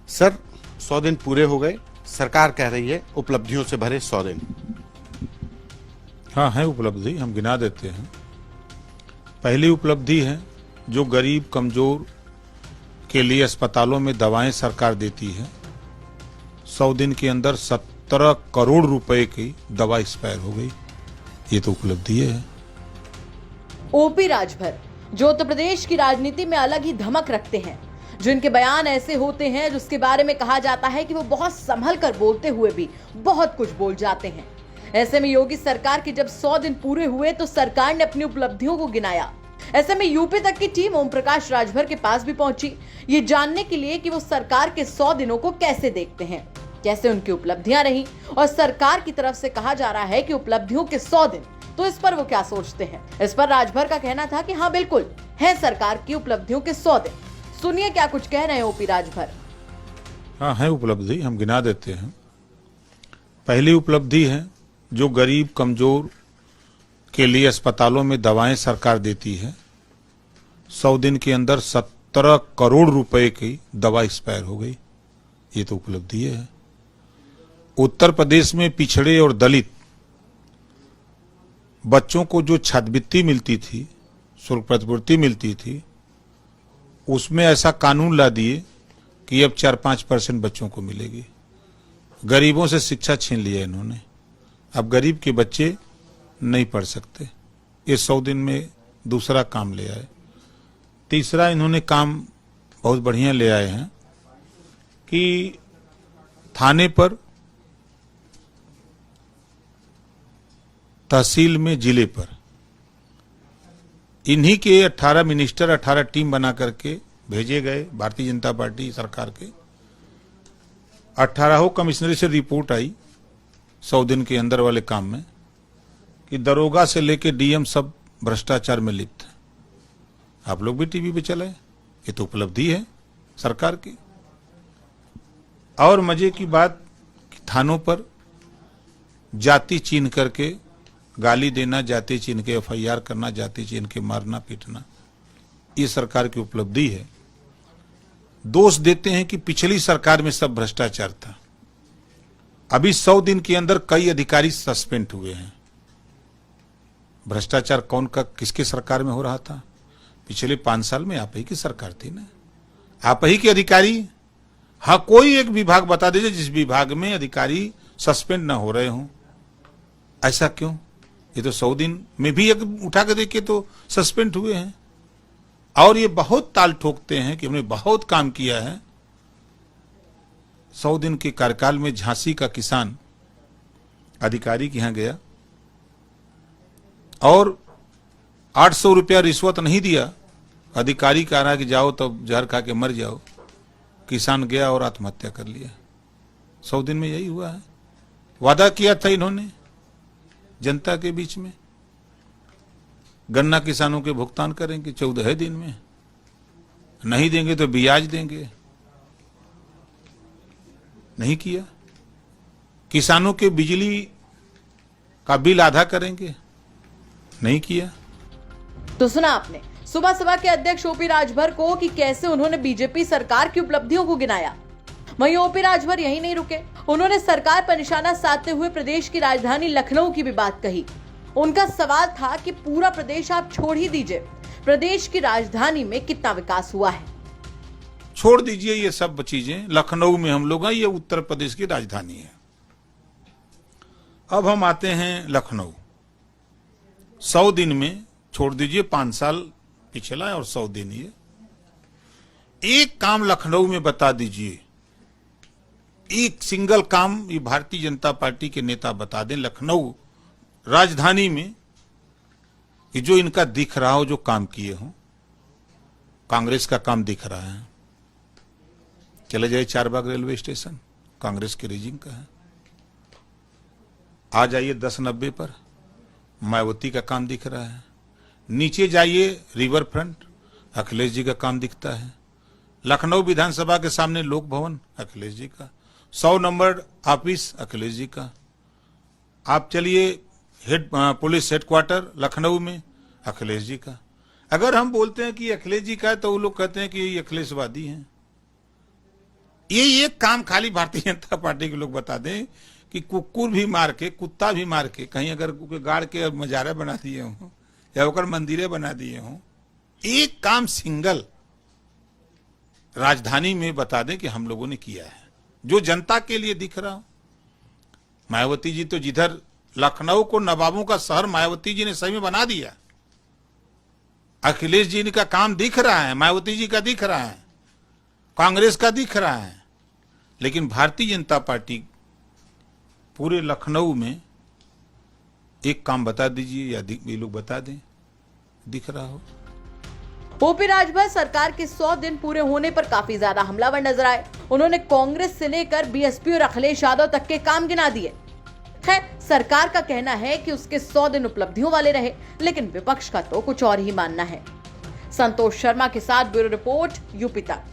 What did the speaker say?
Sir 100 दिन पूरे हो गए, सरकार कह रही है उपलब्धियों से भरे 100 दिन। हाँ है उपलब्धि, हम गिना देते हैं। पहली उपलब्धि है जो गरीब कमजोर के लिए अस्पतालों में दवाएं सरकार देती है। 100 दिन के अंदर 17 करोड़ रुपए की दवा एक्सपायर हो गई, ये तो उपलब्धि है। ओपी राजभर जो उत्तर प्रदेश की राजनीति में अलग ही धमक रखते हैं, जिनके बयान ऐसे होते हैं जिसके बारे में कहा जाता है कि वो बहुत संभल कर बोलते हुए भी बहुत कुछ बोल जाते हैं। ऐसे में योगी सरकार के जब 100 दिन पूरे हुए तो सरकार ने अपनी उपलब्धियों को गिनाया। ऐसे में यूपी तक की टीम ओम प्रकाश राजभर के पास भी पहुंची, ये जानने के लिए कि वो सरकार के 100 दिनों को कैसे देखते हैं, कैसे उनकी उपलब्धियां रही और सरकार की तरफ से कहा जा रहा है कि उपलब्धियों के 100 दिन, तो इस पर वो क्या सोचते हैं। इस पर राजभर का कहना था कि हाँ बिल्कुल है सरकार की उपलब्धियों के 100 दिन। सुनिए क्या कुछ कह रहे हैं ओपी राजभर। हाँ है उपलब्धि, हम गिना देते हैं। पहली उपलब्धि है जो गरीब कमजोर के लिए अस्पतालों में दवाएं सरकार देती है। 100 दिन के अंदर 17 करोड़ रुपए की दवा एक्सपायर हो गई, ये तो उपलब्धि है। उत्तर प्रदेश में पिछड़े और दलित बच्चों को जो छात्रवृत्ति मिलती थी, शुल्क प्रतिपूर्ति मिलती थी, उसमें ऐसा कानून ला दिए कि अब 4-5% बच्चों को मिलेगी। गरीबों से शिक्षा छीन लिया इन्होंने, अब गरीब के बच्चे नहीं पढ़ सकते। ये 100 दिन में दूसरा काम ले आए। तीसरा इन्होंने काम बहुत बढ़िया ले आए हैं कि थाने पर, तहसील में, जिले पर इन्हीं के 18 मिनिस्टर 18 टीम बना करके भेजे गए भारतीय जनता पार्टी सरकार के। 18 कमिश्नरी से रिपोर्ट आई 100 दिन के अंदर वाले काम में कि दरोगा से लेके डीएम सब भ्रष्टाचार में लिप्त है। आप लोग भी टीवी पे चलाए, ये तो उपलब्धि है सरकार की। और मजे की बात, थानों पर जाति चीन करके गाली देना, जाति चीन के एफआईआर करना, जाति चीन के मारना पीटना, ये सरकार की उपलब्धि है। दोष देते हैं कि पिछली सरकार में सब भ्रष्टाचार था। अभी 100 दिन के अंदर कई अधिकारी सस्पेंड हुए हैं। भ्रष्टाचार कौन का किसके सरकार में हो रहा था? पिछले 5 साल में आप ही की सरकार थी ना, आप ही के अधिकारी। हाँ, कोई एक विभाग बता दीजिए जिस विभाग में अधिकारी सस्पेंड ना हो रहे हों। ऐसा क्यों? ये तो 100 दिन में भी एक उठा के देखिए तो सस्पेंड हुए हैं। और ये बहुत ताल ठोकते हैं कि हमने बहुत काम किया है। 100 दिन के कार्यकाल में झांसी का किसान अधिकारी के यहां गया और 800 रुपया रिश्वत नहीं दिया। अधिकारी कह रहा कि जाओ तब जहर खा के मर जाओ। किसान गया और आत्महत्या कर लिया। 100 दिन में यही हुआ है। वादा किया था इन्होंने जनता के बीच में, गन्ना किसानों के भुगतान करेंगे 14 दिन में, नहीं देंगे तो ब्याज देंगे, नहीं किया। किसानों के बिजली का बिल आधा करेंगे, नहीं किया। तो सुना आपने सुबह सभा के अध्यक्ष ओपी राजभर को कि कैसे उन्होंने बीजेपी सरकार की उपलब्धियों को गिनाया। वहीं ओपी राजभर यही नहीं रुके, उन्होंने सरकार पर निशाना साधते हुए प्रदेश की राजधानी लखनऊ की भी बात कही। उनका सवाल था कि पूरा प्रदेश आप छोड़ ही दीजिए, प्रदेश की राजधानी में कितना विकास हुआ है। छोड़ दीजिए ये सब चीजें, लखनऊ में हम लोग हैं, ये उत्तर प्रदेश की राजधानी है। अब हम आते हैं लखनऊ। 100 दिन में छोड़ दीजिए 5 साल पिछला है और 100 दिन ये। एक काम लखनऊ में बता दीजिए, एक सिंगल काम ये भारतीय जनता पार्टी के नेता बता दें लखनऊ राजधानी में कि जो इनका दिख रहा हो, जो काम किए हों। कांग्रेस का काम दिख रहा है, चले जाइए चारबाग रेलवे स्टेशन, कांग्रेस के रीजिंग का है। आ जाइए 1090 पर, मायावती का काम दिख रहा है। नीचे जाइए रिवर फ्रंट, अखिलेश जी का काम दिखता है। लखनऊ विधानसभा के सामने लोक भवन, अखिलेश जी का। 100 नंबर ऑफिस, अखिलेश जी का। आप चलिए पुलिस हेडक्वार्टर लखनऊ में, अखिलेश जी का। अगर हम बोलते हैं कि अखिलेश जी का है तो वो लोग कहते हैं कि ये अखिलेशवादी हैं। ये एक काम खाली भारतीय जनता पार्टी के लोग बता दें कि कुकुर भी मार के, कुत्ता भी मार के, कहीं अगर गाड़ के मजारा बना दिए हों या होकर मंदिरें बना दिए हों, एक काम सिंगल राजधानी में बता दें कि हम लोगों ने किया है जो जनता के लिए दिख रहा हो। मायावती जी तो जिधर लखनऊ को नवाबों का शहर मायावती जी ने सही में बना दिया। अखिलेश जी का काम दिख रहा है, मायावती जी का दिख रहा है, कांग्रेस का दिख रहा है, लेकिन भारतीय जनता पार्टी पूरे लखनऊ में एक काम बता दीजिए या ये लोग बता दें दिख रहा हो। ओपी राजभर सरकार के 100 दिन पूरे होने पर काफी ज्यादा हमलावर नजर आए। उन्होंने कांग्रेस से लेकर बीएसपी और अखिलेश यादव तक के काम गिना दिए। है सरकार का कहना है कि उसके 100 दिन उपलब्धियों वाले रहे, लेकिन विपक्ष का तो कुछ और ही मानना है। संतोष शर्मा के साथ ब्यूरो रिपोर्ट, यूपी तक।